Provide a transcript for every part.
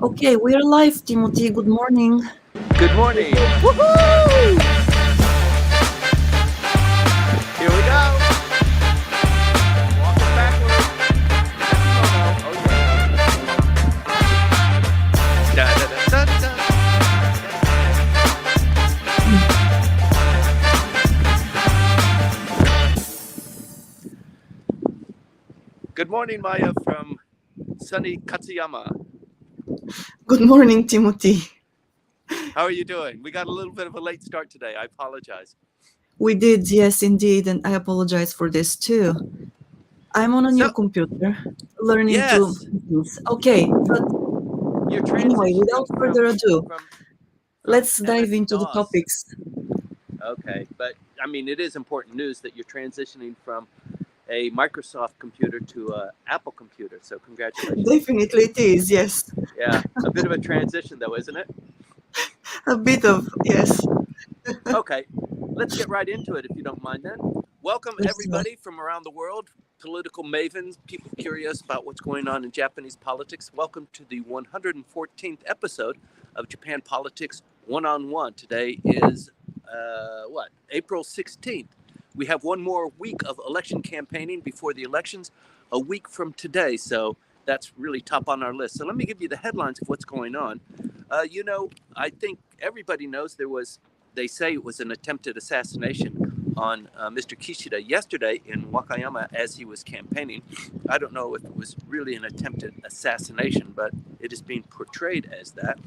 Okay, we're live, Timothy. Good morning. Good morning. Woohoo! Here we go. Walking backwards. Oh yeah. Da, da, da, da, da. Good morning, Maya from sunny Katsuyama. Good morning, Timothy. How are you doing? We got a little bit of a late start today. I apologize. We did, yes, indeed, and I apologize for this too. I'm on a new So, computer, learning to. yes, Okay, but you're anyway, without transitioning further ado, from let's dive MS into the DOS. topics. Okay, but I mean, it is important news that you're transitioning from a Microsoft computer to an Apple computer. So congratulations. Definitely, it is, yes. Yeah, a bit of a transition though, isn't it? A bit of, yes. Okay, let's get right into it if you don't mind then. Welcome Let's go. everybody from around the world, political mavens, people curious about what's going on in Japanese politics. Welcome to the 114th episode of Japan Politics One-on-One. Today is, April 16th. We have one more week of election campaigning before the elections, a week from today. So that's really top on our list. So let me give you the headlines of what's going on. I think everybody knows they say it was an attempted assassination on Mr. Kishida yesterday in Wakayama as he was campaigning. I don't know if it was really an attempted assassination, but it is being portrayed as that.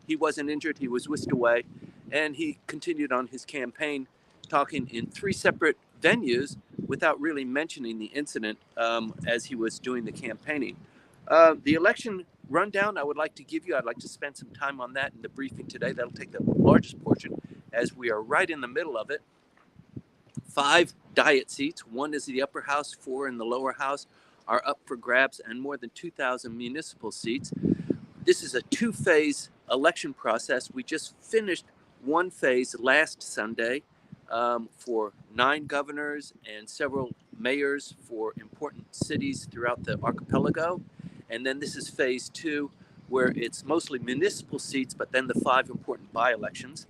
He wasn't injured, he was whisked away, and he continued on his campaign, talking in three separate venues without really mentioning the incident as he was doing the campaigning. The election rundown I'd like to spend some time on that in the briefing today. That'll take the largest portion as we are right in the middle of it. 5 diet seats, 1 is the upper house, 4 in the lower house, are up for grabs, and more than 2,000 municipal seats. This is a 2-phase election process. We just finished 1 phase last Sunday for 9 governors and several mayors for important cities throughout the archipelago. And then this is phase 2, where it's mostly municipal seats, but then the 5 important by-elections.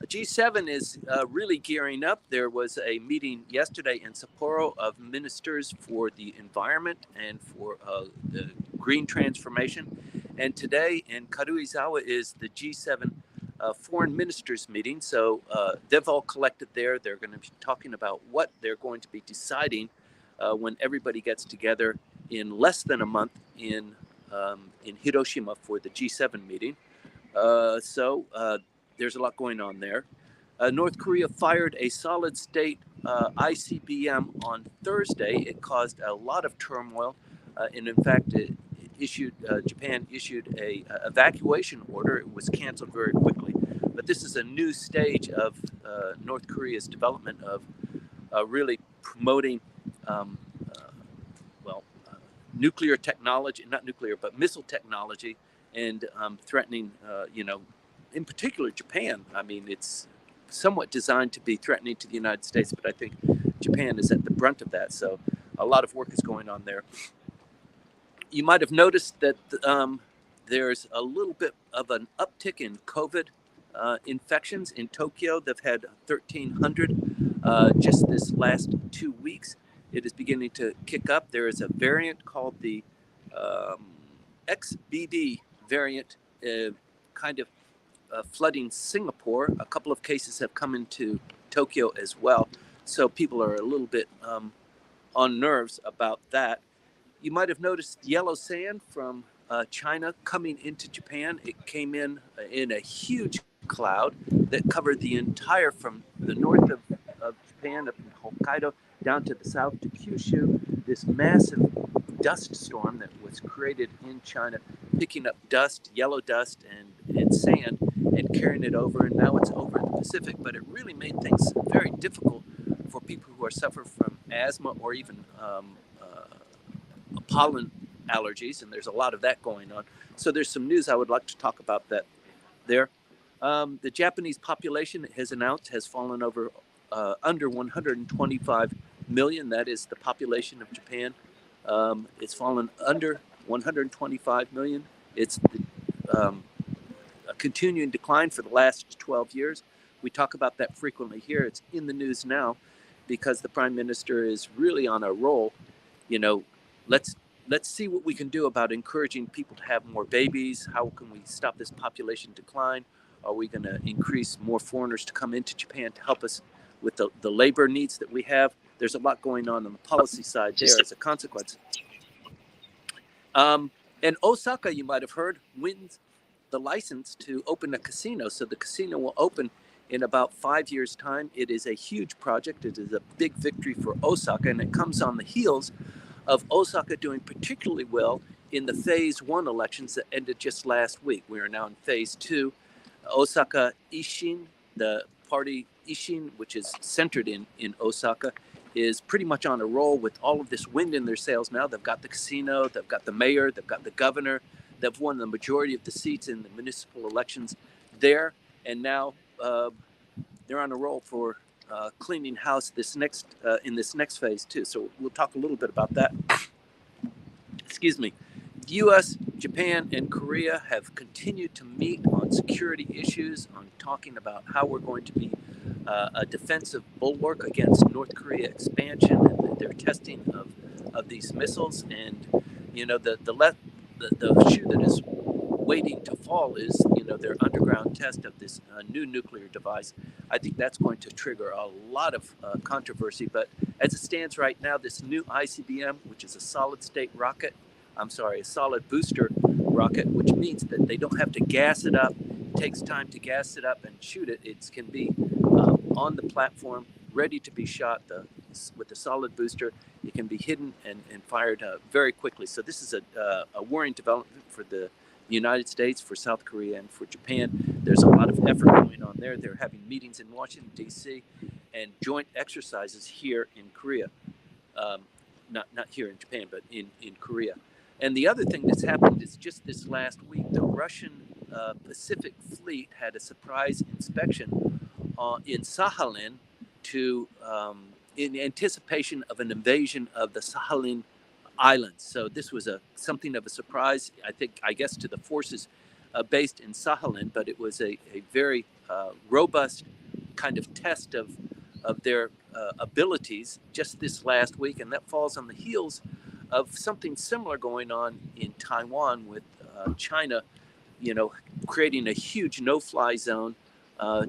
G7 is really gearing up. There was a meeting yesterday in Sapporo of ministers for the environment and for the green transformation. And today in Karuizawa is the G7 foreign ministers meeting. So they've all collected there. They're going to be talking about what they're going to be deciding when everybody gets together in less than a month in Hiroshima for the G7 meeting. There's a lot going on there. North Korea fired a solid-state ICBM on Thursday. It caused a lot of turmoil, and in fact, Japan issued a evacuation order. It was canceled very quickly. But this is a new stage of North Korea's development of really promoting nuclear technology, not nuclear, but missile technology, and threatening, in particular Japan. I mean, it's somewhat designed to be threatening to the United States, but I think Japan is at the brunt of that. So a lot of work is going on there. You might have noticed that there's a little bit of an uptick in COVID infections in Tokyo. They've had 1,300 just this last 2 weeks. It is beginning to kick up. There is a variant called the XBB variant, kind of flooding Singapore. A couple of cases have come into Tokyo as well. So people are a little bit on nerves about that. You might have noticed yellow sand from China coming into Japan. It came in a huge cloud that covered the entire, from the north of Japan up in Hokkaido down to the south to Kyushu, this massive dust storm that was created in China, picking up dust, yellow dust, and sand, and carrying it over, and now it's over in the Pacific. But it really made things very difficult for people who are suffering from asthma or even pollen allergies, and there's a lot of that going on. So there's some news I would like to talk about that there. The Japanese population has fallen over under 125 million. That is the population of Japan. It's fallen under 125 million It's a continuing decline for the last 12 years. We talk about that frequently here. It's in the news now because the prime minister is really on a roll. You know, let's see what we can do about encouraging people to have more babies. How can we stop this population decline? Are we going to increase more foreigners to come into Japan to help us with the labor needs that we have? There's a lot going on the policy side there as a consequence. And Osaka, you might have heard, wins the license to open a casino. So the casino will open in about 5 years' time. It is a huge project. It is a big victory for Osaka, and it comes on the heels of Osaka doing particularly well in the phase 1 elections that ended just last week. We are now in phase 2. Osaka Isshin, the party Isshin, which is centered in Osaka, is pretty much on a roll with all of this wind in their sails now. They've got the casino, they've got the mayor, they've got the governor. They've won the majority of the seats in the municipal elections there, and now they're on a roll for cleaning house in this next phase too. So we'll talk a little bit about that. Excuse me. The U.S., Japan, and Korea have continued to meet on security issues, on talking about how we're going to be a defensive bulwark against North Korea expansion and their testing of these missiles. And you know, the shoe that is waiting to fall is, you know, their underground test of this new nuclear device. I think that's going to trigger a lot of controversy. But as it stands right now, this new ICBM, which is a solid booster rocket, which means that they don't have to gas it up. It takes time to gas it up and shoot it. It can be on the platform, ready to be shot with a solid booster. It can be hidden and fired very quickly. So this is a worrying development for the United States, for South Korea, and for Japan. There's a lot of effort going on there. They're having meetings in Washington, D.C., and joint exercises here in Korea. Not here in Japan, but in Korea. And the other thing that's happened is just this last week, the Russian Pacific Fleet had a surprise inspection in Sakhalin in anticipation of an invasion of the Sakhalin Islands. So this was something of a surprise, I guess, to the forces based in Sakhalin, but it was a very robust kind of test of their abilities just this last week, and that falls on the heels of something similar going on in Taiwan with China, you know, creating a huge no-fly zone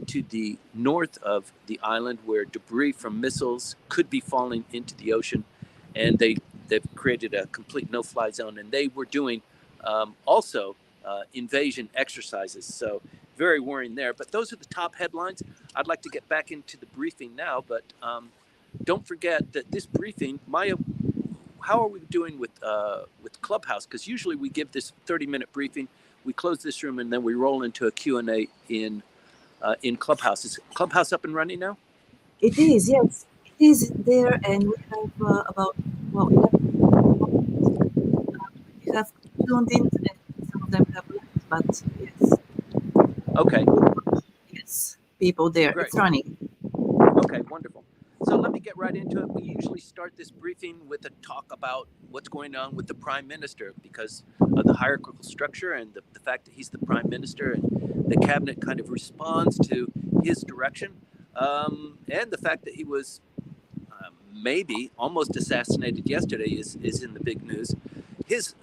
to the north of the island where debris from missiles could be falling into the ocean, and they've created a complete no-fly zone, and they were doing also invasion exercises. So very worrying there. But those are the top headlines. I'd like to get back into the briefing now, but don't forget that this briefing, Maya, how are we doing with Clubhouse? Because usually we give this 30-minute briefing, we close this room, and then we roll into a Q&A in Clubhouse. Is Clubhouse up and running now? It is, yes. It is there, and we have about, well, 11 you have tuned in, and some of them have left, but yes. Okay. Yes, people there. Great. It's running. Okay, wonderful. So let me get right into it. We usually start this briefing with a talk about what's going on with the prime minister because of the hierarchical structure and the fact that he's the prime minister and the cabinet kind of responds to his direction, and the fact that he was maybe almost assassinated yesterday is in the big news. His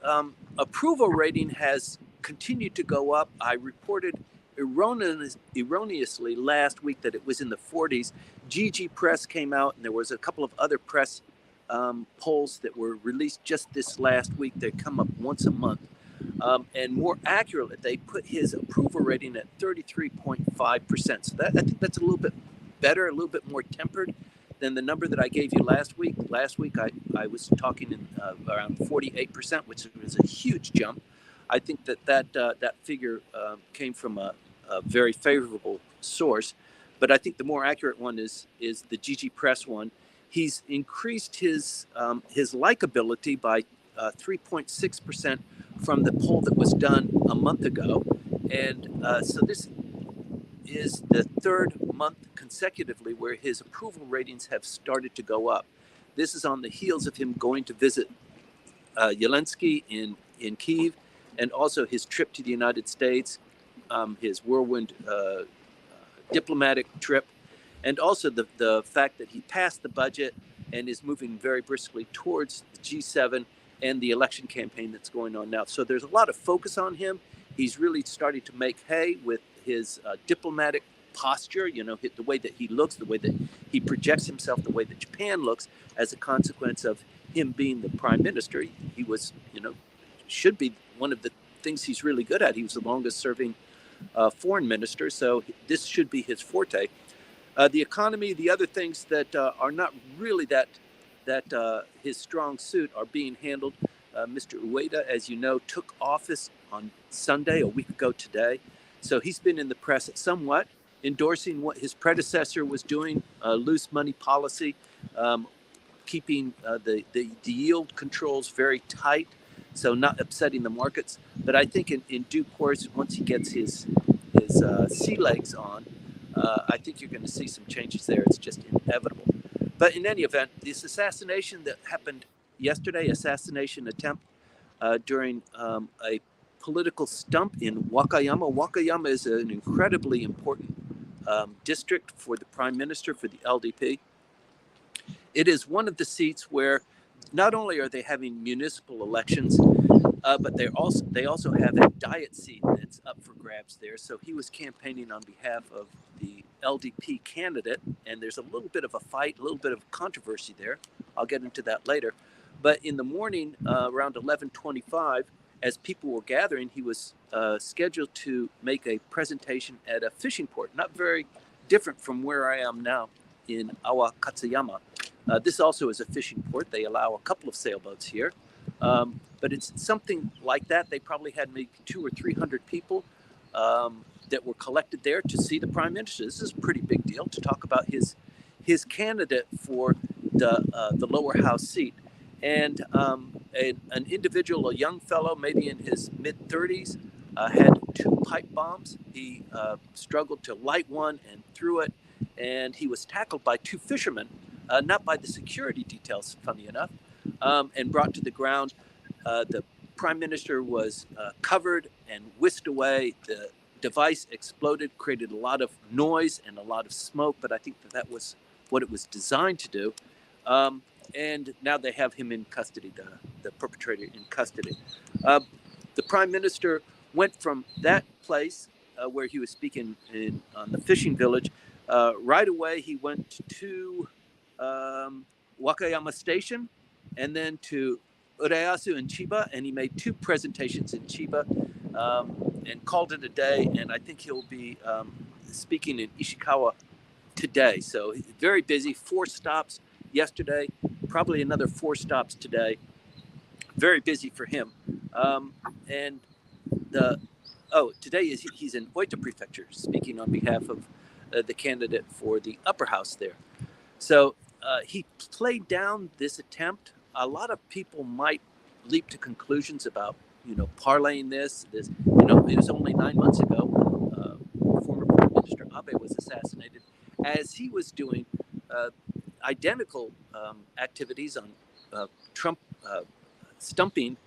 approval rating has continued to go up. I reported erroneously last week that it was in the 40s. GG Press came out, and there was a couple of other press polls that were released just this last week. They come up once a month. And more accurately, they put his approval rating at 33.5%. So I think that's a little bit better, a little bit more tempered than the number that I gave you last week. Last week, I was talking in around 48%, which was a huge jump. I think that figure came from a very favorable source, but I think the more accurate one is the GG Press one. He's increased his likability by 3.6% from the poll that was done a month ago, and so this is the third month consecutively where his approval ratings have started to go up. This is on the heels of him going to visit Zelensky in Kyiv and also his trip to the United States, his whirlwind diplomatic trip, and also the fact that he passed the budget and is moving very briskly towards the G7 and the election campaign that's going on now. So there's a lot of focus on him. He's really starting to make hay with his diplomatic posture, the way that he looks, the way that he projects himself, the way that Japan looks as a consequence of him being the prime minister. He was, should be one of the things he's really good at. He was the longest serving foreign minister, so this should be his forte. The economy, the other things that are not really that his strong suit are being handled. Mr. Ueda, as you know, took office on Sunday, a week ago today. So he's been in the press somewhat, endorsing what his predecessor was doing, loose money policy, keeping the yield controls very tight, so not upsetting the markets. But I think in due course, once he gets his sea legs on, I think you're going to see some changes there. It's just inevitable. But in any event, this assassination that happened yesterday, assassination attempt during a political stump in Wakayama. Wakayama is an incredibly important district for the prime minister, for the LDP. It is one of the seats where not only are they having municipal elections, but they also have a diet seat that's up for grabs there. So he was campaigning on behalf of the LDP candidate, and there's a little bit of a fight, a little bit of controversy there. I'll get into that later. But in the morning, around 11:25, as people were gathering, he was scheduled to make a presentation at a fishing port, not very different from where I am now in Awakatsuyama. This also is a fishing port. They allow a couple of sailboats here. But it's something like that. They probably had maybe 200 or 300 people that were collected there to see the prime minister. This is a pretty big deal to talk about his candidate for the lower house seat. And an individual, a young fellow, maybe in his mid-30s, had 2 pipe bombs. He struggled to light one and threw it, and he was tackled by 2 fishermen, not by the security details, funny enough, and brought to the ground. The prime minister was covered and whisked away. The device exploded, created a lot of noise and a lot of smoke, but I think that was what it was designed to do. And now they have him in custody, the perpetrator in custody. The prime minister went from that place where he was speaking on the fishing village. Right away, he went to Wakayama Station and then to Urayasu in Chiba, and he made 2 presentations in Chiba and called it a day. And I think he'll be speaking in Ishikawa today. So very busy. 4 stops yesterday, probably another 4 stops today. Very busy for him. And today he's in Oita Prefecture, speaking on behalf of the candidate for the upper house there. So he played down this attempt. A lot of people might leap to conclusions about, parlaying this. It was only 9 months ago. Former Prime Minister Abe was assassinated as he was doing identical activities on Trump stumping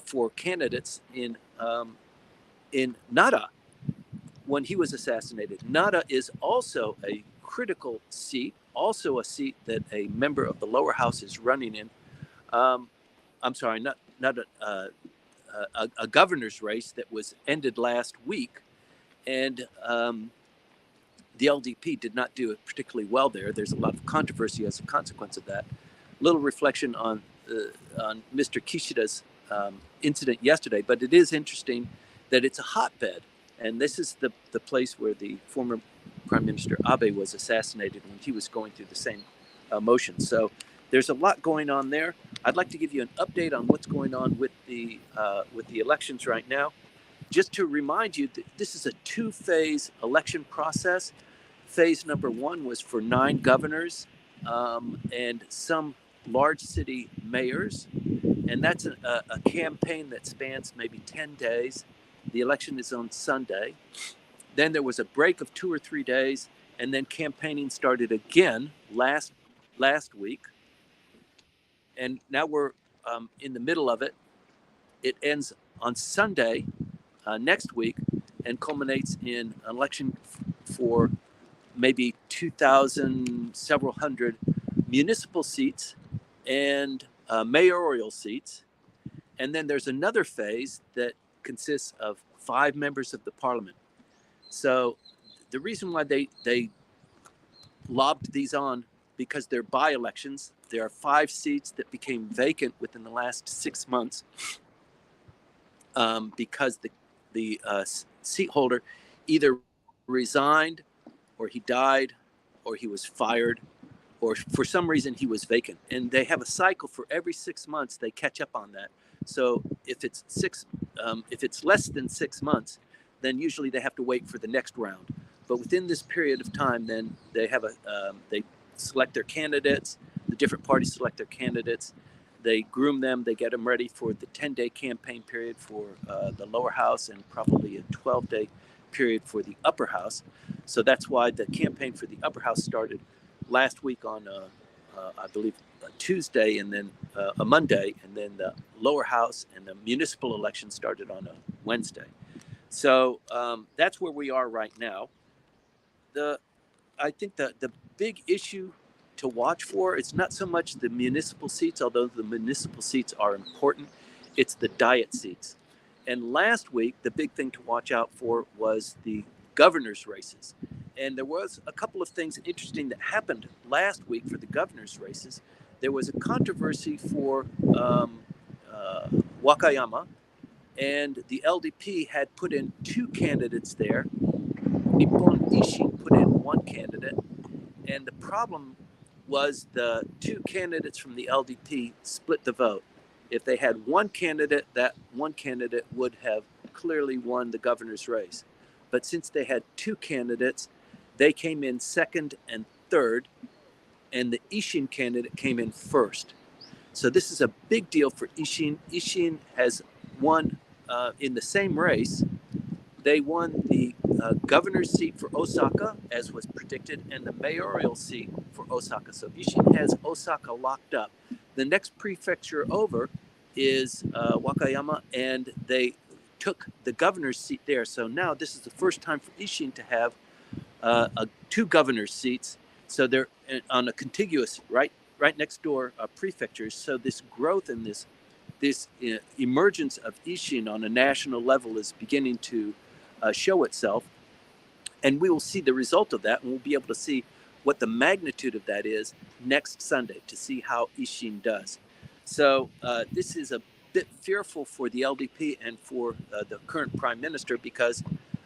for candidates in Nara when he was assassinated. Nara is also a critical seat, also a seat that a member of the lower house is running in. I'm sorry, not a governor's race that was ended last week, and the LDP did not do it particularly well there. There's a lot of controversy as a consequence of that. Little reflection on Mr. Kishida's incident yesterday, but it is interesting that it's a hotbed, and this is the place where the former Prime Minister Abe was assassinated when he was going through the same motion. So there's a lot going on there. I'd like to give you an update on what's going on with the elections right now. Just to remind you that this is a 2-phase election process. Phase number 1 was for 9 governors and some large city mayors. And that's a campaign that spans maybe 10 days. The election is on Sunday. Then there was a break of 2 or 3 days, and then campaigning started again last week. And now we're in the middle of it. It ends on Sunday next week, and culminates in an election for maybe 2,000, several hundred municipal seats and mayoral seats. And then there's another phase that consists of 5 members of the parliament. So the reason why they lobbed these on, because they're by-elections. There are 5 seats that became vacant within the last 6 months because the seat holder either resigned, or he died, or he was fired, or for some reason he was vacant. And they have a cycle for every 6 months. They catch up on that. So if it's less than 6 months, then usually they have to wait for the next round. But within this period of time, then they have they select their candidates. The different parties select their candidates. They groom them. They get them ready for the 10-day campaign period for the lower house, and probably a 12-day period for the upper house. So that's why the campaign for the upper house started last week on, I believe, a Tuesday, and then a Monday, and then the lower house and the municipal election started on a Wednesday. So that's where we are right now. I think the big issue to watch for, it's not so much the municipal seats, although the municipal seats are important. It's the diet seats. And last week, the big thing to watch out for was the governor's races. And there was a couple of things interesting that happened last week for the governor's races. There was a controversy for Wakayama, and the LDP had put in 2 candidates there. Nippon Isshin put in 1 candidate, and the problem was the 2 candidates from the LDP split the vote. If they had 1 candidate, that 1 candidate would have clearly won the governor's race. But since they had 2 candidates, they came in second and third, and the Isshin candidate came in first. So this is a big deal for Isshin. Isshin has won in the same race. They won the governor's seat for Osaka, as was predicted, and the mayoral seat for Osaka. So Isshin has Osaka locked up. The next prefecture over is Wakayama, and they took the governor's seat there. So now this is the first time for Isshin to have 2 governor's seats. So they're on a contiguous, right next door prefectures. So this growth and this emergence of Isshin on a national level is beginning to show itself, and we will see the result of that, and we'll be able to see what the magnitude of that is next Sunday to see how Isshin does. So this is a bit fearful for the LDP and for the current prime minister, because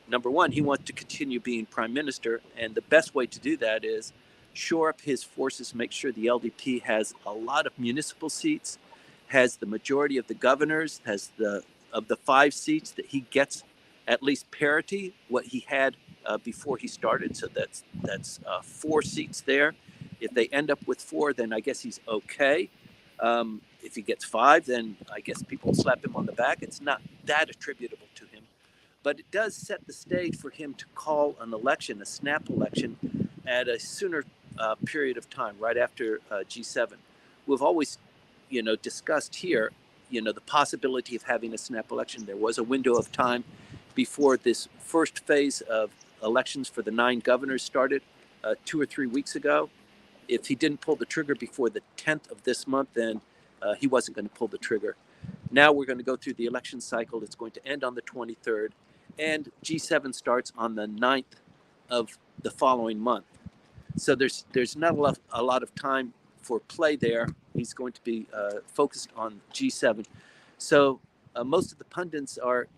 number one, he wants to continue being prime minister, and the best way to do that is shore up his forces, make sure the LDP has a lot of municipal seats, has the majority of the governors, has of the 5 seats that he gets at least parity what he had before he started. So that's 4 seats there. If they end up with 4, then I guess he's okay. If he gets 5, then I guess people slap him on the back. It's not that attributable to him, but it does set the stage for him to call an election, a snap election, at a sooner period of time, right after G7. We've always, discussed here, the possibility of having a snap election. There was a window of time before this first phase of elections for the 9 governors started 2 or 3 weeks ago. If he didn't pull the trigger before the 10th of this month, then he wasn't going to pull the trigger. Now we're going to go through the election cycle. It's going to end on the 23rd, and G7 starts on the 9th of the following month. So there's not a lot of time for play there. He's going to be focused on G7. So most of the pundits are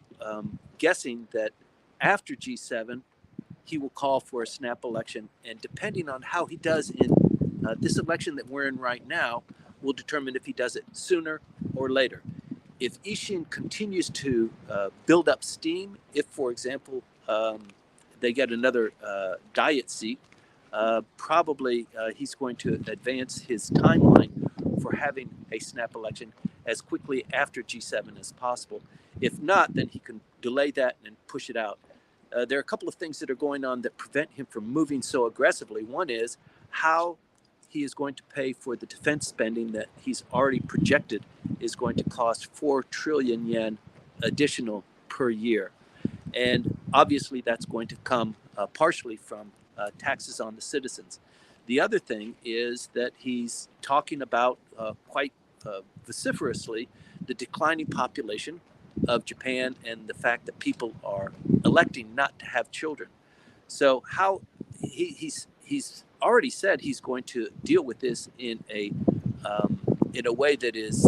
guessing that after G7, he will call for a snap election. And depending on how he does in this election that we're in right now, will determine if he does it sooner or later. If Isshin continues to build up steam, if, for example, they get another diet seat, probably he's going to advance his timeline for having a snap election as quickly after G7 as possible. If not, then he can delay that and push it out. There are a couple of things that are going on that prevent him from moving so aggressively. One is how he is going to pay for the defense spending that he's already projected is going to cost 4 trillion yen additional per year. And obviously, that's going to come partially from taxes on the citizens. The other thing is that he's talking about quite vociferously the declining population of Japan and the fact that people are electing not to have children. So how he's already said he's going to deal with this in a way that is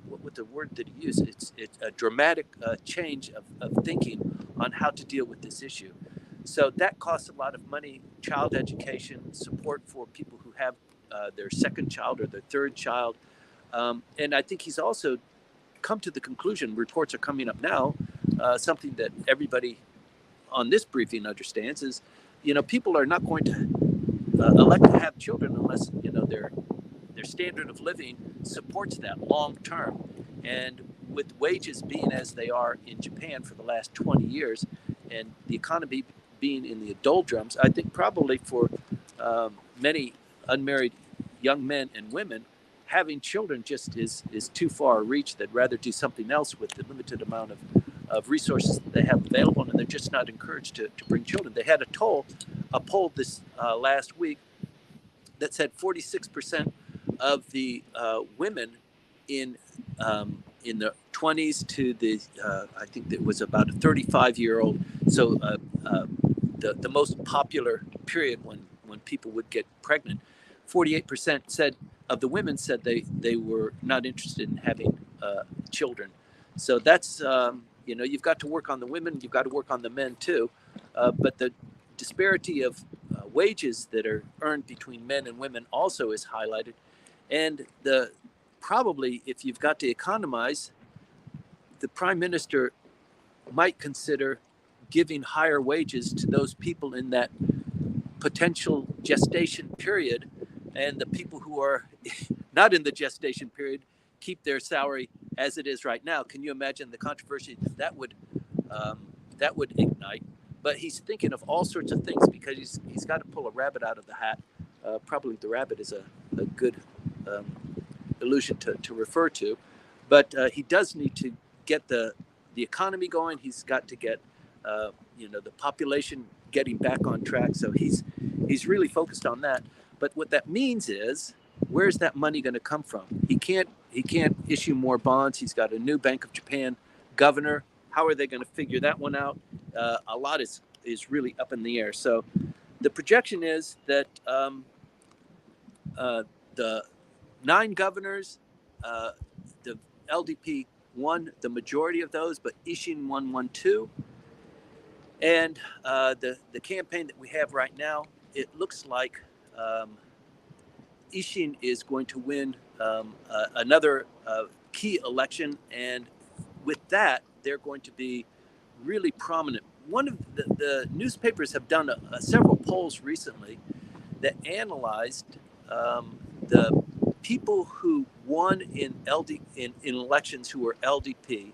what the word that he used. It's a dramatic change of thinking on how to deal with this issue. So that costs a lot of money: child education, support for people who have their second child or their third child, and I think he's also come to the conclusion. Reports are coming up now. Something that everybody on this briefing understands is, people are not going to elect to have children unless their standard of living supports that long term. And with wages being as they are in Japan for the last 20 years, and the economy being in the doldrums, I think probably for many unmarried young men and women, having children just is too far a reach. They'd rather do something else with the limited amount of resources that they have available, and they're just not encouraged to bring children. They had a poll this last week that said 46% of the women in the 20s to the I think it was about a 35-year-old. So the most popular period when people would get pregnant, 48% said of the women said they were not interested in having children. So that's you've got to work on the women, you've got to work on the men too, but the disparity of wages that are earned between men and women also is highlighted. And probably if you've got to economize, the prime minister might consider giving higher wages to those people in that potential gestation period, and the people who are not in the gestation period keep their salary as it is right now. Can you imagine the controversy that would ignite? But he's thinking of all sorts of things because he's got to pull a rabbit out of the hat. Probably the rabbit is a good illusion to refer to, but he does need to get the economy going. He's got to get the population getting back on track. So he's really focused on that. But what that means is, where's that money going to come from? He can't issue more bonds. He's got a new Bank of Japan governor. How are they going to figure that one out? A lot is really up in the air. So the projection is that the 9 governors, the LDP won the majority of those, but Isshin won 1-2. And the campaign that we have right now, it looks like Isshin is going to win another key election, and with that, they're going to be really prominent. One of the newspapers have done several polls recently that analyzed the people who won in elections who were LDP,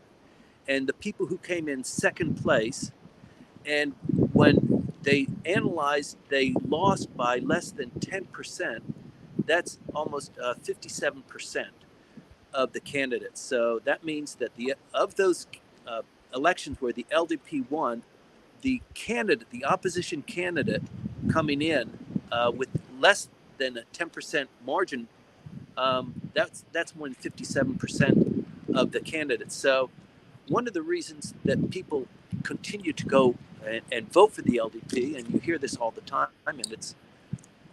and the people who came in second place. And when they analyzed, they lost by less than 10%. That's almost 57% of the candidates. So that means that of those elections where the LDP won, the opposition candidate coming in with less than a 10% margin, that's more than 57% of the candidates. So one of the reasons that people continue to go and vote for the LDP, and you hear this all the time, and it's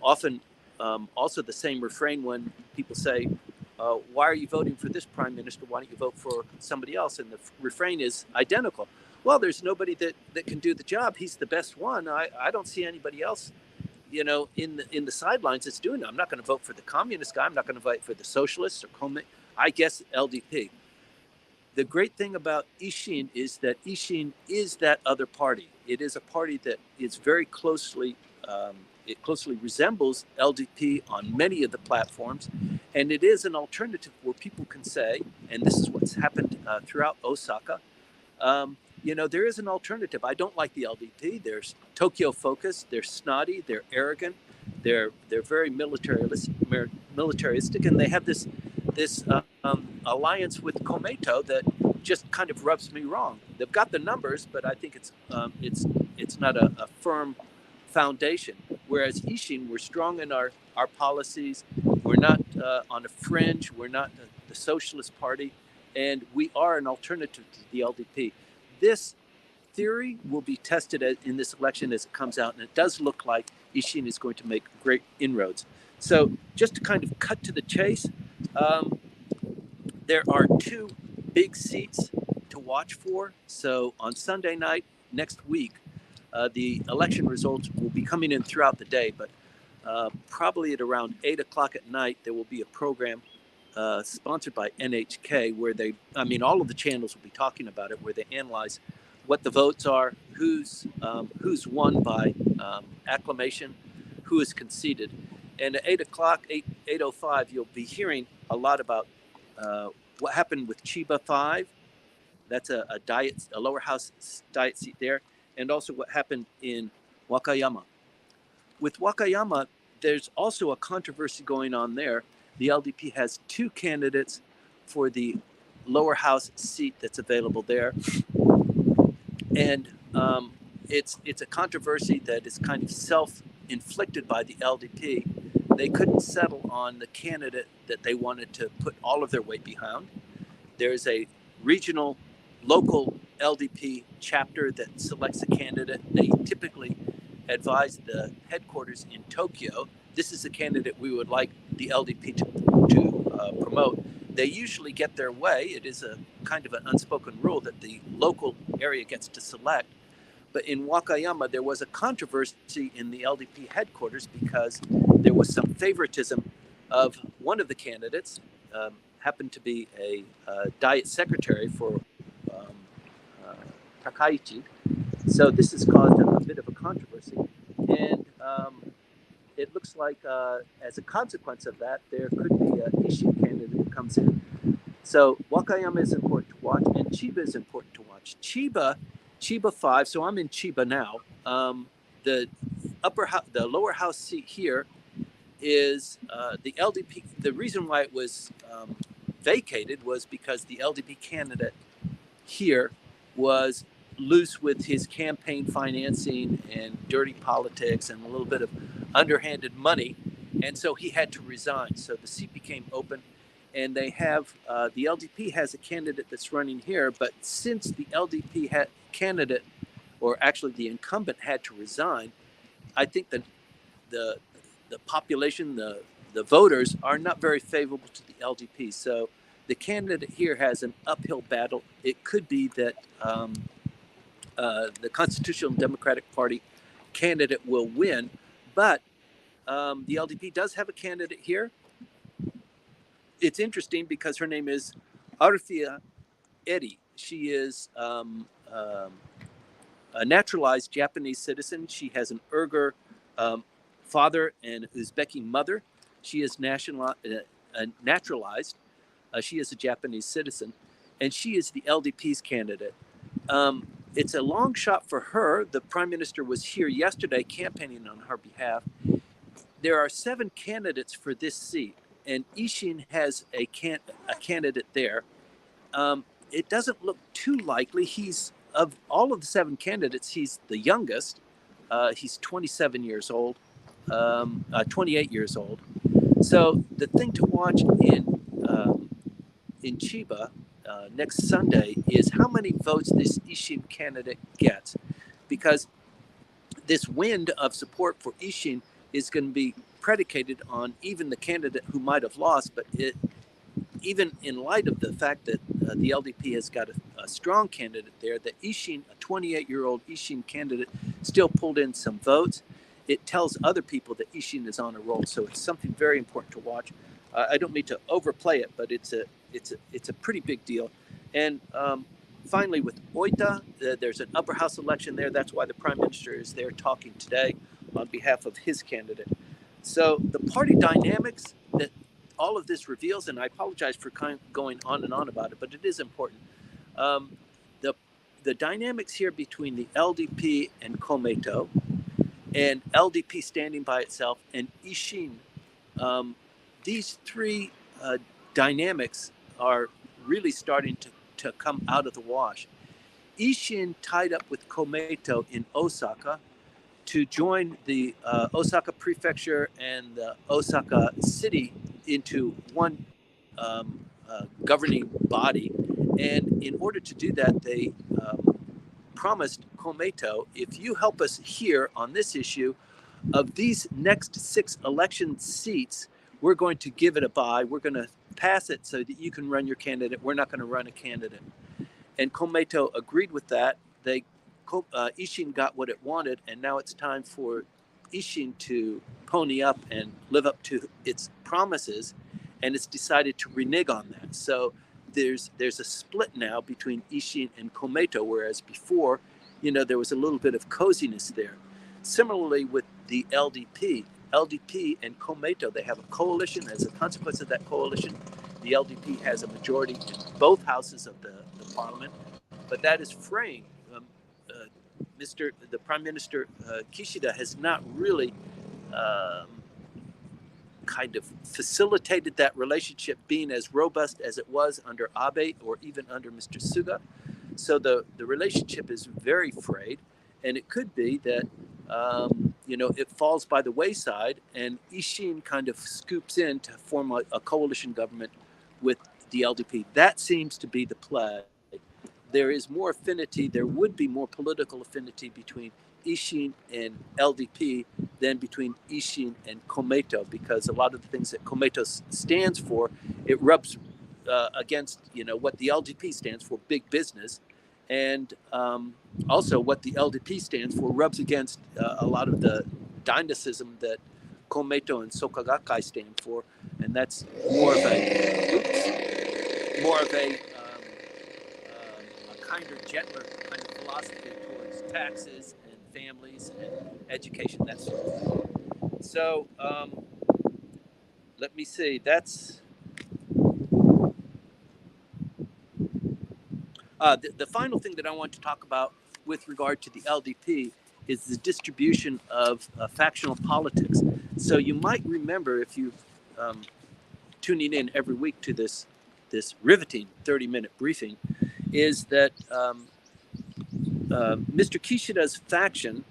often also the same refrain when people say, why are you voting for this prime minister? Why don't you vote for somebody else? And the refrain is identical. Well, there's nobody that can do the job. He's the best one. I don't see anybody else, in the sidelines that's doing it. I'm not going to vote for the communist guy. I'm not going to vote for the socialists or Komei. I guess LDP. The great thing about Isshin is that Isshin is that other party. It is a party that is very closely, it closely resembles LDP on many of the platforms. And it is an alternative where people can say, and this is what's happened throughout Osaka, there is an alternative. I don't like the LDP. They're Tokyo focused, they're snotty, they're arrogant, they're very militaristic, and they have this alliance with Komei-to that just kind of rubs me wrong. They've got the numbers, but I think it's not a firm foundation. Whereas Isshin, we're strong in our policies. We're not on a fringe. We're not the Socialist Party, and we are an alternative to the LDP. This theory will be tested in this election as it comes out, and it does look like Isshin is going to make great inroads. So just to kind of cut to the chase, there are two big seats to watch for. So on Sunday night next week, the election results will be coming in throughout the day, but probably at around 8 o'clock at night, there will be a program sponsored by NHK where all of the channels will be talking about it, where they analyze what the votes are, who's won by acclamation, who is conceded. And at 8 o'clock, 8:05, you'll be hearing a lot about what happened with Chiba 5. That's a lower house diet seat there. And also what happened in Wakayama. With Wakayama, there's also a controversy going on there. The LDP has two candidates for the lower house seat that's available there. And it's a controversy that is kind of self-inflicted by the LDP. They couldn't settle on the candidate that they wanted to put all of their weight behind. There's a regional, local LDP chapter that selects a candidate. They typically advise the headquarters in Tokyo, this is the candidate we would like the LDP to promote. They usually get their way. It is a kind of an unspoken rule that the local area gets to select. But in Wakayama, there was a controversy in the LDP headquarters because there was some favoritism of one of the candidates, happened to be a diet secretary for Takaichi. So this has caused a bit of a controversy. And it looks like as a consequence of that, there could be an Isshin candidate who comes in. So Wakayama is important to watch, and Chiba is important to watch. Chiba 5, so I'm in Chiba now. The lower house seat here is the LDP. The reason why it was vacated was because the LDP candidate here was loose with his campaign financing and dirty politics and a little bit of underhanded money, and so he had to resign. So the seat became open, and they have the LDP has a candidate that's running here, but since the LDP candidate, or actually the incumbent, had to resign, I think that the population, the voters, are not very favorable to the LDP. So the candidate here has an uphill battle. It could be that the Constitutional Democratic Party candidate will win, but the LDP does have a candidate here. It's interesting because her name is Arifia Eri. She is a naturalized Japanese citizen. She has an Uyghur father and Uzbeki mother. She is naturalized. She is a Japanese citizen, and she is the LDP's candidate. It's a long shot for her. The prime minister was here yesterday campaigning on her behalf. There are 7 candidates for this seat, and Isshin has a candidate there. It doesn't look too likely. He's, of all of the 7 candidates, he's the youngest. He's 27 years old, 28 years old. So the thing to watch in Chiba next Sunday is how many votes this Isshin candidate gets, because this wind of support for Isshin is going to be predicated on even the candidate who might have lost, but even in light of the fact that the LDP has got a strong candidate there, that Isshin, a 28-year-old Isshin candidate, still pulled in some votes. It tells other people that Isshin is on a roll, so it's something very important to watch. I don't mean to overplay it, but it's a pretty big deal. And finally, with Oita, there's an upper house election there. That's why the prime minister is there talking today on behalf of his candidate. So the party dynamics that all of this reveals, and I apologize for going on and on about it, but it is important. The dynamics here between the LDP and Komei-to, and LDP standing by itself, and Isshin, these 3 dynamics are really starting to to come out of the wash. Isshin tied up with Komei-to in Osaka to join the Osaka prefecture and the Osaka city into one governing body. And in order to do that, they promised Komei-to, if you help us here on this issue, of these next 6 election seats, we're going to give it a bye. We're going to pass it so that you can run your candidate. We're not going to run a candidate. And Komei-to agreed with that. Isshin got what it wanted, and now it's time for Isshin to pony up and live up to its promises, and it's decided to renege on that. So there's a split now between Isshin and Komei-to, whereas before, there was a little bit of coziness there. Similarly with the LDP and Komei-to, they have a coalition. As a consequence of that coalition, the LDP has a majority in both houses of the parliament, but that is fraying. The Prime Minister Kishida has not really kind of facilitated that relationship being as robust as it was under Abe or even under Mr. Suga. So the relationship is very frayed, and it could be that it falls by the wayside, and Isshin kind of scoops in to form a coalition government with the LDP. That seems to be the play. There is more affinity. There would be more political affinity between Isshin and LDP than between Isshin and Komei-to, because a lot of the things that Komei-to stands for, it rubs against what the LDP stands for, big business, and also what the LDP stands for rubs against a lot of the dynastism that Komei-to and Soka Gakkai stand for, and that's more of a kinder, gentler kind of philosophy towards taxes and families and education, that sort of thing. So let me see. That's the final thing that I want to talk about with regard to the LDP is the distribution of factional politics. So you might remember, if you tuning in every week to this riveting 30-minute briefing, is that Mr. Kishida's faction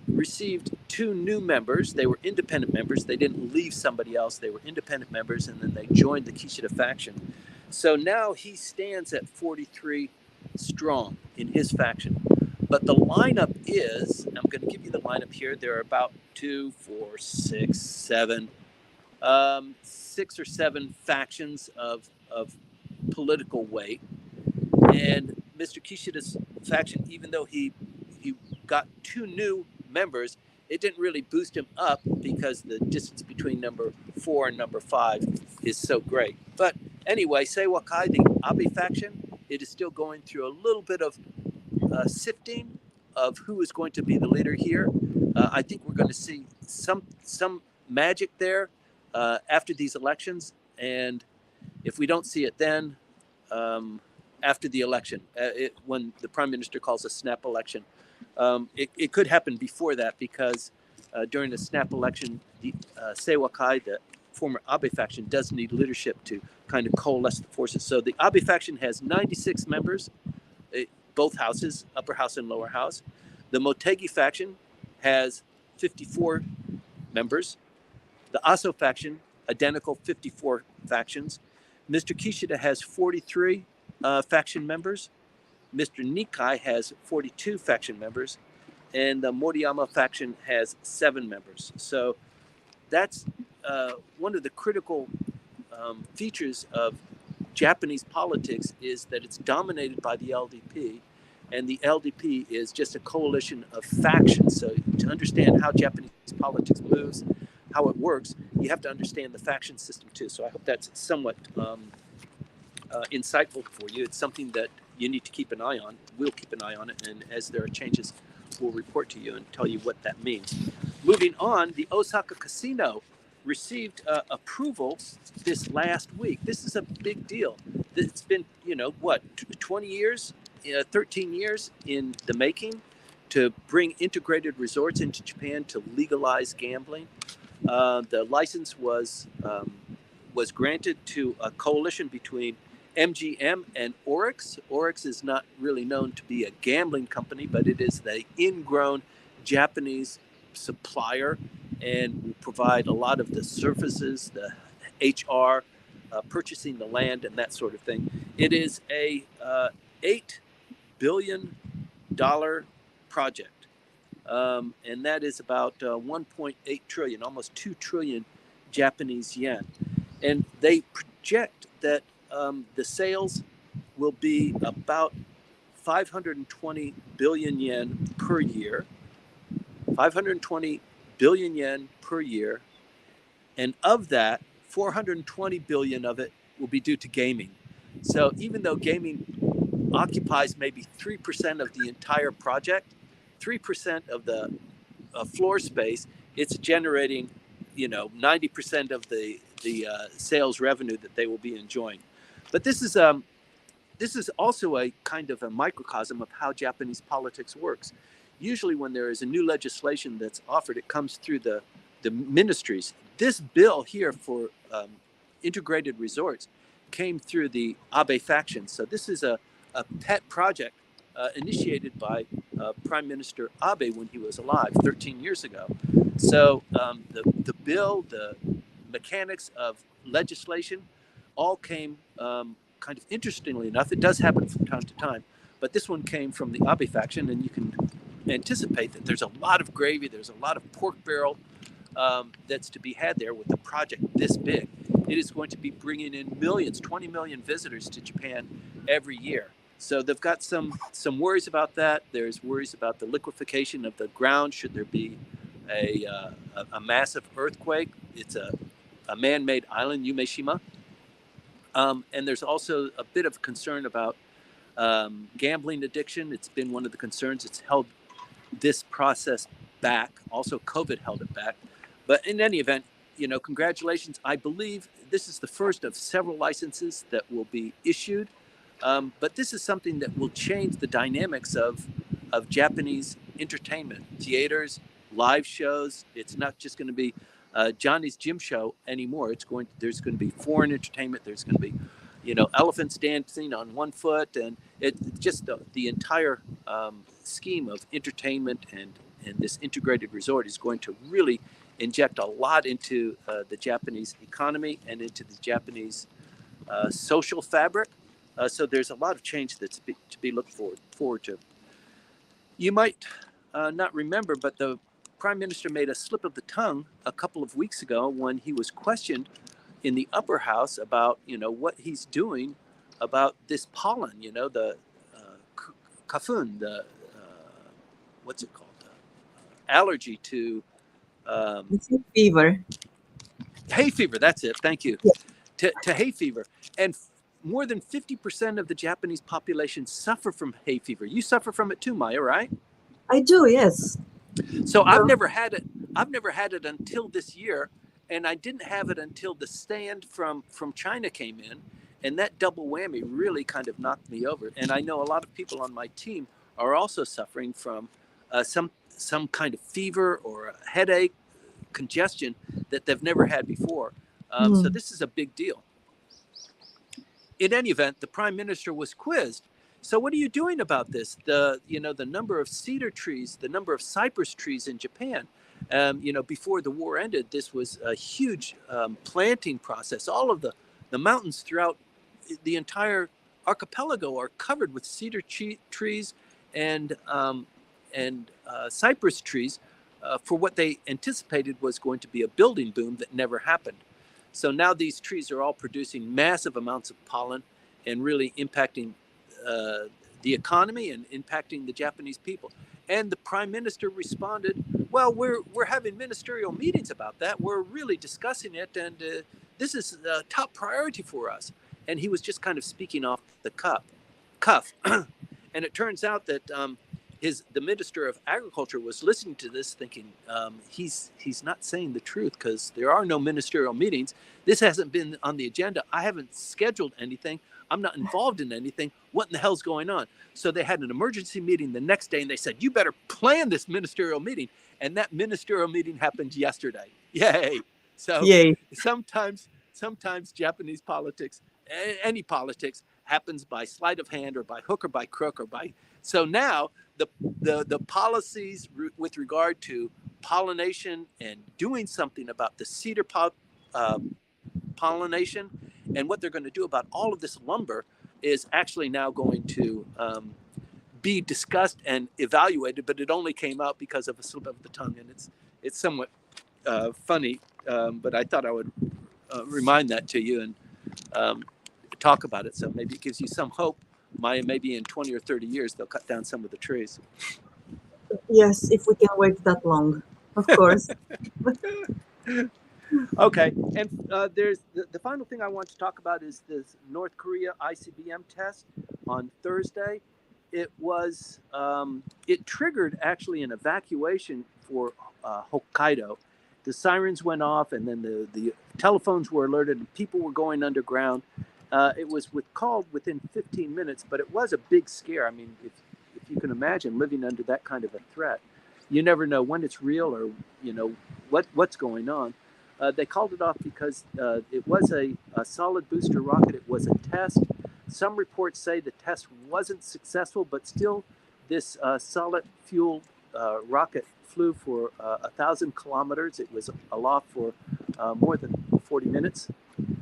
received 2 new members. They were independent members. They didn't leave somebody else. They were independent members, and then they joined the Kishida faction. So now he stands at 43 strong in his faction. But the lineup is, I'm going to give you the lineup here. There are about 6 or 7 factions of political weight. And Mr. Kishida's faction, even though he got 2 new members, it didn't really boost him up because the distance between number 4 and number 5 is so great. But anyway, Seiwakai, the Abe faction, it is still going through a little bit of sifting of who is going to be the leader here. I think we're going to see some magic there after these elections, and if we don't see it then, after the election, when the prime minister calls a snap election, it could happen before that, because during the snap election, the Seiwakai, the former Abe faction, does need leadership to kind of coalesce the forces. So the Abe faction has 96 members, both houses, upper house and lower house. The Motegi faction has 54 members. The Aso faction, identical 54 factions. Mr. Kishida has 43 faction members. Mr. Nikai has 42 faction members. And the Moriyama faction has 7 members. So that's one of the critical features of Japanese politics, is that it's dominated by the LDP, and the LDP is just a coalition of factions. So to understand how Japanese politics moves, how it works, you have to understand the faction system too. So I hope that's somewhat insightful for you. It's something that you need to keep an eye on. We'll keep an eye on it, and as there are changes, we'll report to you and tell you what that means. Moving on, the Osaka Casino received approval this last week. This is a big deal. It's been, 20 years, 13 years in the making to bring integrated resorts into Japan to legalize gambling. The license was granted to a coalition between MGM and Oryx. Oryx is not really known to be a gambling company, but it is the ingrown Japanese supplier and will provide a lot of the services, the HR, purchasing the land, and that sort of thing. It is a $8 billion project, and that is about 1.8 trillion, almost 2 trillion Japanese yen. And they project that the sales will be about 520 billion yen per year, 520 billion yen per year. And of that, 420 billion of it will be due to gaming. So even though gaming occupies maybe 3% of the entire project, 3% of the floor space, it's generating, 90% of the sales revenue that they will be enjoying. But this is also a kind of a microcosm of how Japanese politics works. Usually when there is a new legislation that's offered, it comes through the ministries. This bill here for integrated resorts came through the Abe faction. So this is a pet project initiated by Prime Minister Abe when he was alive 13 years ago. So the bill, the mechanics of legislation all came kind of interestingly enough. It does happen from time to time, but this one came from the Abe faction, and you can anticipate that there's a lot of gravy, there's a lot of pork barrel that's to be had there with a project this big. It is going to be bringing in millions, 20 million visitors to Japan every year. So they've got some worries about that. There's worries about the liquefaction of the ground should there be a massive earthquake. It's a man-made island, Yumeshima. And there's also a bit of concern about gambling addiction. It's been one of the concerns. It's held this process back. Also, COVID held it back. But in any event, congratulations. I believe this is the first of several licenses that will be issued. But this is something that will change the dynamics of Japanese entertainment, theaters, live shows. It's not just going to be Johnny's Gym Show anymore. There's going to be foreign entertainment. There's going to be, elephants dancing on one foot, and it just the entire scheme of entertainment and this integrated resort is going to really inject a lot into the Japanese economy and into the Japanese social fabric. So there's a lot of change that's to be looked forward to. You might not remember, but the Prime Minister made a slip of the tongue a couple of weeks ago when he was questioned in the upper house about, what he's doing about this pollen, the kafun, the what's it called? Allergy to fever. Hay fever. That's it. Thank you. Yeah. To hay fever. And more than 50% of the Japanese population suffer from hay fever. You suffer from it too, Maya, right? I do, yes. So I've never had it. I've never had it until this year, and I didn't have it until the stand from China came in, and that double whammy really kind of knocked me over. And I know a lot of people on my team are also suffering from some kind of fever or a headache, congestion that they've never had before. So this is a big deal. In any event, the Prime Minister was quizzed. So what are you doing about this? The number of cedar trees, the number of cypress trees in Japan. Before the war ended, this was a huge planting process. All of the mountains throughout the entire archipelago are covered with cedar trees and cypress trees for what they anticipated was going to be a building boom that never happened. So now these trees are all producing massive amounts of pollen and really impacting the economy and impacting the Japanese people. And the Prime Minister responded, well, we're having ministerial meetings about that. We're really discussing it, and this is a top priority for us. And he was just kind of speaking off the cuff. And it turns out that the Minister of Agriculture was listening to this thinking, he's not saying the truth because there are no ministerial meetings. This hasn't been on the agenda. I haven't scheduled anything. I'm not involved in anything. What in the hell's going on? So they had an emergency meeting the next day, and they said, you better plan this ministerial meeting. And that ministerial meeting happened yesterday. Yay. So Yay. sometimes Japanese politics any politics happens by sleight of hand or by hook or by crook or by. So now the policies with regard to pollination and doing something about the cedar uh, pollination and what they're going to do about all of this lumber is actually now going to be discussed and evaluated, but it only came out because of a slip of the tongue, and it's somewhat funny. But I thought I would remind that to you and um, talk about it, so maybe it gives you some hope. Maybe in 20 or 30 years they'll cut down some of the trees. Yes, if we can wait that long, of course. Okay, and there's the final thing I want to talk about is this North Korea ICBM test on Thursday. It triggered actually an evacuation for Hokkaido. The sirens went off, and then the telephones were alerted, and people were going underground. It was called within 15 minutes, but it was a big scare. I mean, if you can imagine living under that kind of a threat, you never know when it's real or what's going on. They called it off because it was a solid booster rocket. It was a test. Some reports say the test wasn't successful, but still, this solid fuel rocket flew for 1,000 kilometers. It was aloft for more than 40 minutes,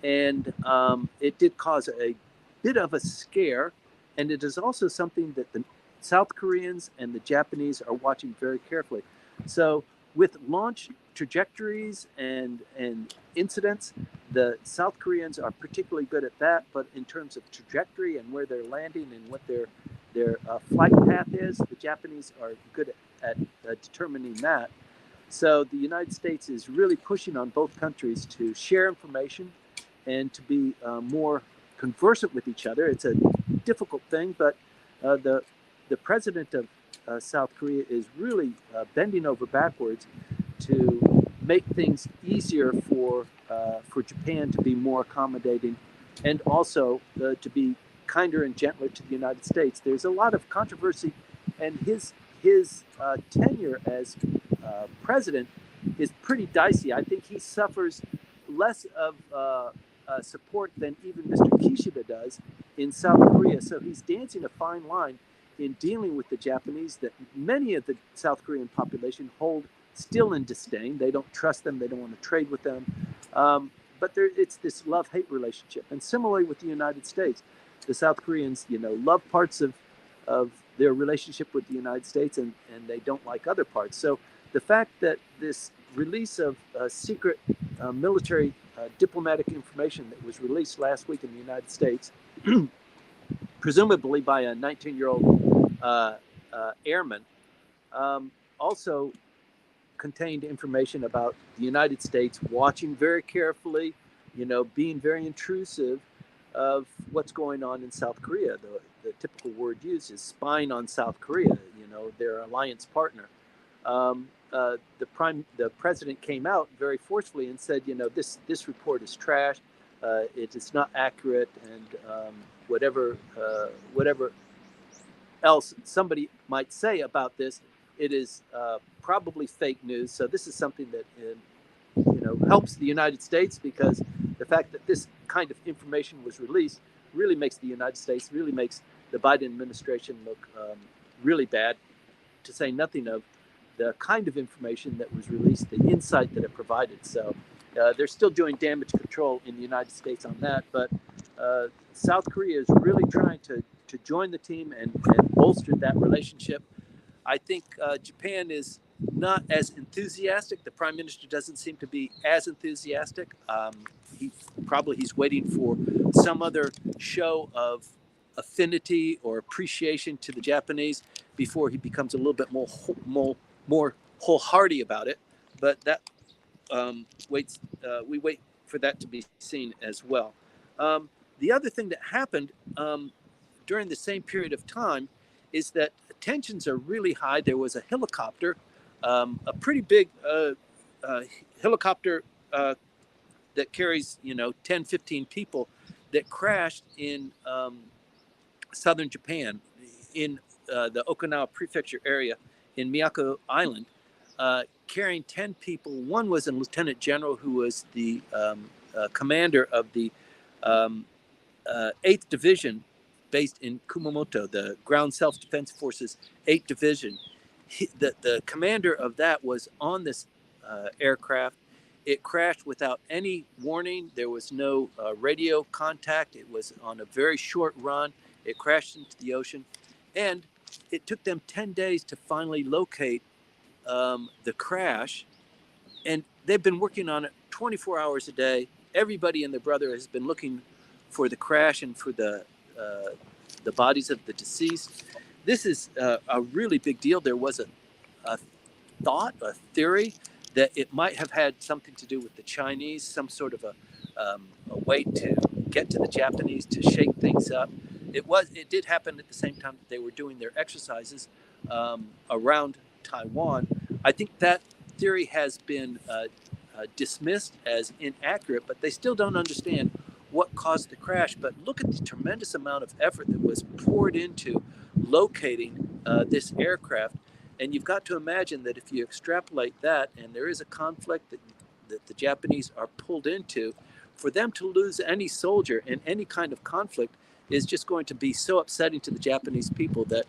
and it did cause a bit of a scare. And it is also something that the South Koreans and the Japanese are watching very carefully. So, with launch trajectories and incidents, the South Koreans are particularly good at that. But in terms of trajectory and where they're landing and what their flight path is, the Japanese are good at determining that. So the United States is really pushing on both countries to share information and to be more conversant with each other. It's a difficult thing, but the president of South Korea is really bending over backwards to make things easier for Japan to be more accommodating, and also to be kinder and gentler to the United States. There's a lot of controversy, and his tenure as president is pretty dicey. I think he suffers less of support than even Mr. Kishida does in South Korea. So he's dancing a fine line in dealing with the Japanese that many of the South Korean population hold still in disdain. They don't trust them. They don't want to trade with them. But it's this love-hate relationship. And similarly with the United States, the South Koreans, love parts of their relationship with the United States, and they don't like other parts. So the fact that this release of secret military diplomatic information that was released last week in the United States, presumably by a 19-year-old airman, also contained information about the United States watching very carefully, being very intrusive of what's going on in South Korea. The typical word used is spying on South Korea, their alliance partner. The president came out very forcefully and said, this report is trash. It is not accurate, and whatever else somebody might say about this, it is probably fake news. So this is something that helps the United States, because the fact that this kind of information was released really makes the United States, really makes the Biden administration look really bad, to say nothing of the kind of information that was released, the insight that it provided. So they're still doing damage control in the United States on that, but South Korea is really trying to join the team and bolster that relationship. I think Japan is not as enthusiastic. The prime minister doesn't seem to be as enthusiastic. He's waiting for some other show of affinity or appreciation to the Japanese before he becomes a little bit more wholehearted about it. But that we wait for that to be seen as well. The other thing that happened during the same period of time is that tensions are really high. There was a helicopter, a pretty big helicopter that carries 10, 15 people, that crashed in southern Japan, in the Okinawa prefecture area in Miyako Island, carrying 10 people. One was a lieutenant general who was the commander of the 8th Division, based in Kumamoto, the Ground Self-Defense Forces 8th Division. The commander of that was on this aircraft. It crashed without any warning. There was no radio contact. It was on a very short run. It crashed into the ocean. And it took them 10 days to finally locate the crash. And they've been working on it 24 hours a day. Everybody and their brother has been looking for the crash and for the bodies of the deceased. This is a really big deal. There was a thought, a theory, that it might have had something to do with the Chinese, some sort of a way to get to the Japanese, to shake things up. It did happen at the same time that they were doing their exercises around Taiwan. I think that theory has been dismissed as inaccurate, but they still don't understand what caused the crash. But look at the tremendous amount of effort that was poured into locating this aircraft. And you've got to imagine that if you extrapolate that, and there is a conflict that the Japanese are pulled into, for them to lose any soldier in any kind of conflict is just going to be so upsetting to the Japanese people that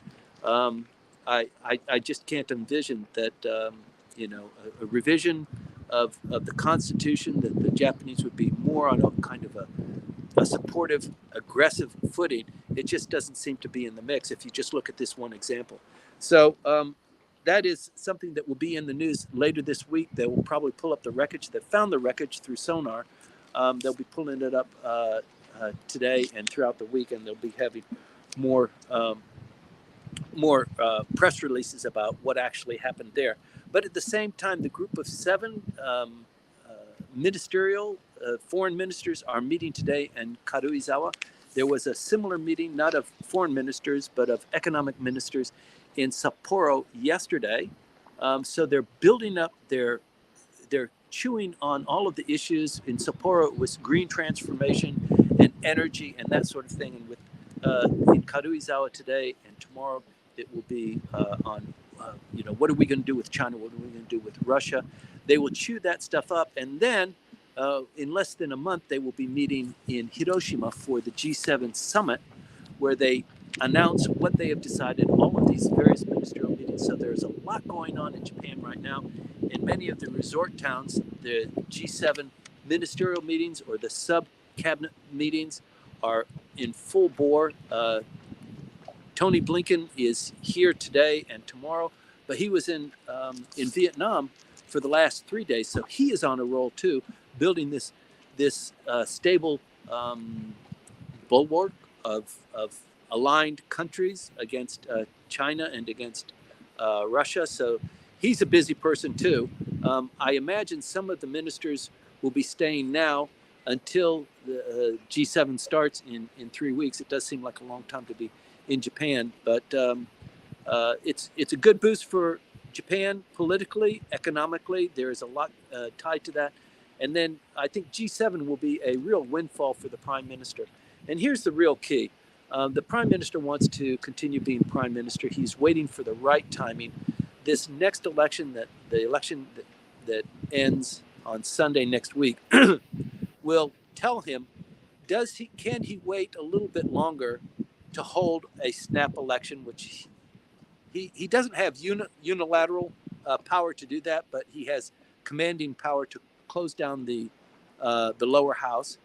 I just can't envision that a revision of the Constitution, that the Japanese would be more on a kind of a supportive, aggressive footing. It just doesn't seem to be in the mix if you just look at this one example. So that is something that will be in the news later this week. They will probably pull up the wreckage. They found the wreckage through sonar. They'll be pulling it up today and throughout the week, and they'll be having more press releases about what actually happened there. But at the same time, the group of 7 ministerial foreign ministers are meeting today in Karuizawa. There was a similar meeting, not of foreign ministers, but of economic ministers in Sapporo yesterday. So they're building up they're chewing on all of the issues. In Sapporo, it was green transformation and energy and that sort of thing. And with in Karuizawa today and tomorrow, it will be on, what are we going to do with China? What are we going to do with Russia? They will chew that stuff up. And then in less than a month, they will be meeting in Hiroshima for the G7 summit, where they announce what they have decided, all of these various ministerial meetings. So there's a lot going on in Japan right now. In many of the resort towns, the G7 ministerial meetings or the sub-cabinet meetings are in full bore. Tony Blinken is here today and tomorrow, but he was in Vietnam for the last 3 days, so he is on a roll too, building this stable bulwark of aligned countries against China and against Russia. So he's a busy person too. I imagine some of the ministers will be staying now until the G7 starts in 3 weeks. It does seem like a long time to be in Japan, but it's a good boost for Japan politically, economically. There is a lot tied to that. And then I think G7 will be a real windfall for the prime minister. And here's the real key. The prime minister wants to continue being prime minister. He's waiting for the right timing. This next election, the election that ends on Sunday next week, will tell him, can he wait a little bit longer to hold a snap election, which he doesn't have unilateral power to do that, but he has commanding power to close down the lower house.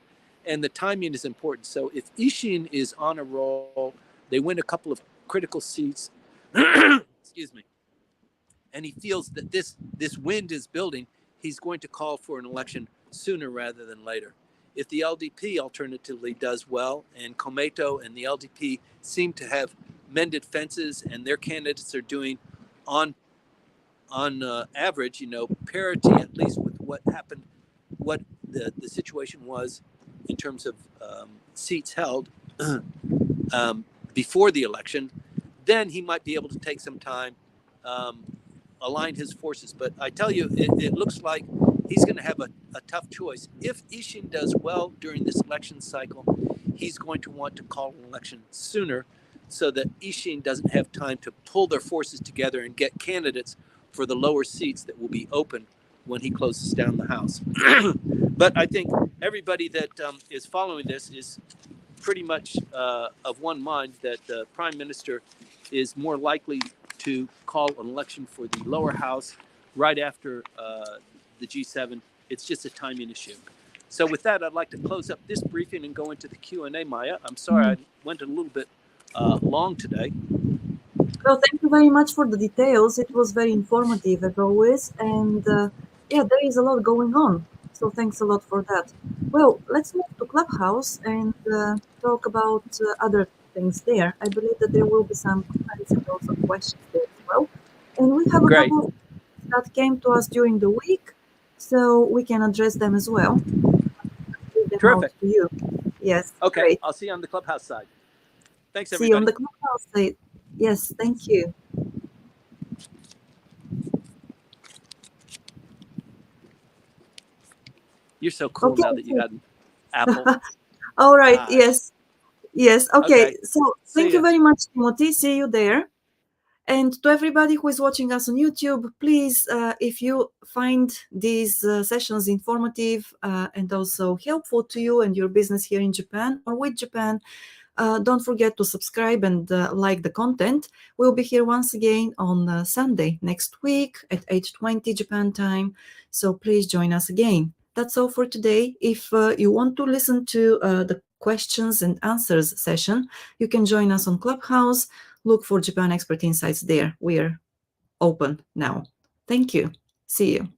And the timing is important. So if Isshin is on a roll, they win a couple of critical seats, excuse me, and he feels that this wind is building, he's going to call for an election sooner rather than later. If the LDP alternatively does well, and Komei-to and the LDP seem to have mended fences, and their candidates are doing on average, parity at least with what happened, what the situation was in terms of seats held before the election, then he might be able to take some time, align his forces. But I tell you, it looks like he's going to have a tough choice. If Isshin does well during this election cycle, he's going to want to call an election sooner so that Isshin doesn't have time to pull their forces together and get candidates for the lower seats that will be open when he closes down the House. But I think everybody that is following this is pretty much of one mind that the Prime Minister is more likely to call an election for the lower house right after the G7. It's just a timing issue. So with that, I'd like to close up this briefing and go into the Q&A, Maya. I'm sorry I went a little bit long today. Well, thank you very much for the details. It was very informative as always. And yeah, there is a lot going on. So thanks a lot for that. Well, let's move to Clubhouse and talk about other things there. I believe that there will be some comments and also questions there as well. And we have a Great. couple of that came to us during the week, so we can address them as well. Read them out Terrific. to you. Yes. Okay, Great. I'll see you on the Clubhouse side. Thanks, See you on everybody. the Clubhouse side. Yes, thank you. You're so cool Okay. now that you got an Apple. All right. Gosh. Yes. Yes. Okay. Okay. So thank you very much, Timothy. See you there. And to everybody who is watching us on YouTube, please, if you find these sessions informative and also helpful to you and your business here in Japan or with Japan, don't forget to subscribe and like the content. We'll be here once again on Sunday next week at 8:20 Japan time. So please join us again. That's all for today. If you want to listen to the questions and answers session, you can join us on Clubhouse. Look for Japan Expert Insights there. We're open now. Thank you. See you.